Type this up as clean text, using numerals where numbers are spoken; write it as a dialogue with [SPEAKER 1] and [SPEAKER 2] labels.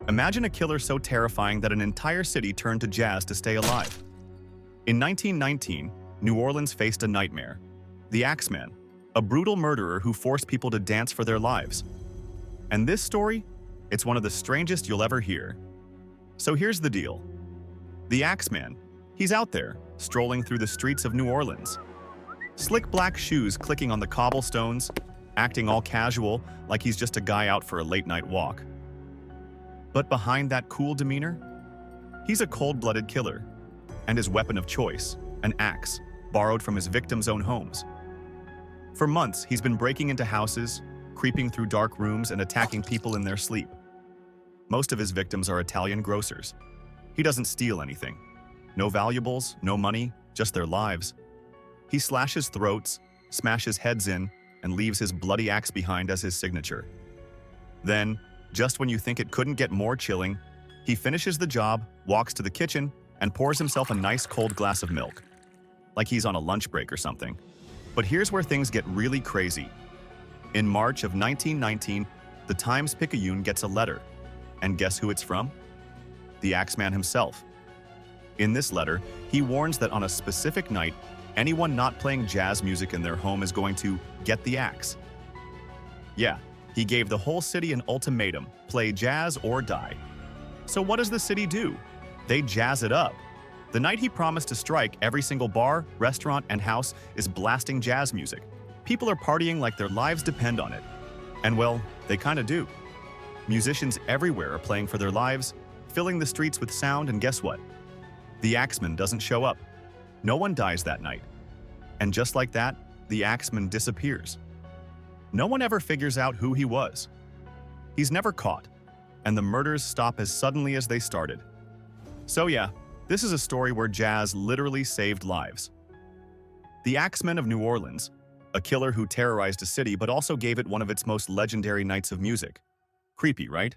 [SPEAKER 1] Imagine a killer so terrifying that an entire city turned to jazz to stay alive. In 1919, New Orleans faced a nightmare. The Axeman, a brutal murderer who forced people to dance for their lives. And this story? It's one of the strangest you'll ever hear. So here's the deal. The Axeman, he's out there, strolling through the streets of New Orleans. Slick black shoes clicking on the cobblestones, acting all casual like he's just a guy out for a late-night walk. But behind that cool demeanor, he's a cold-blooded killer, and his weapon of choice, an axe, borrowed from his victims' own homes. For months, he's been breaking into houses, creeping through dark rooms and attacking people in their sleep. Most of his victims are Italian grocers. He doesn't steal anything. No valuables, no money, just their lives. He slashes throats, smashes heads in, and leaves his bloody axe behind as his signature. Then, just when you think it couldn't get more chilling, he finishes the job, walks to the kitchen, and pours himself a nice cold glass of milk. Like he's on a lunch break or something. But here's where things get really crazy. In March of 1919, the Times-Picayune gets a letter. And guess who it's from? The Axeman himself. In this letter, he warns that on a specific night, anyone not playing jazz music in their home is going to get the axe. Yeah, he gave the whole city an ultimatum: play jazz or die. So what does the city do? They jazz it up. The night he promised to strike, every single bar, restaurant, and house is blasting jazz music. People are partying like their lives depend on it. And well, they kinda do. Musicians everywhere are playing for their lives, filling the streets with sound, and guess what? The Axeman doesn't show up. No one dies that night. And just like that, the Axeman disappears. No one ever figures out who he was. He's never caught, and the murders stop as suddenly as they started. So yeah, this is a story where jazz literally saved lives. The Axeman of New Orleans, a killer who terrorized a city but also gave it one of its most legendary nights of music. Creepy, right?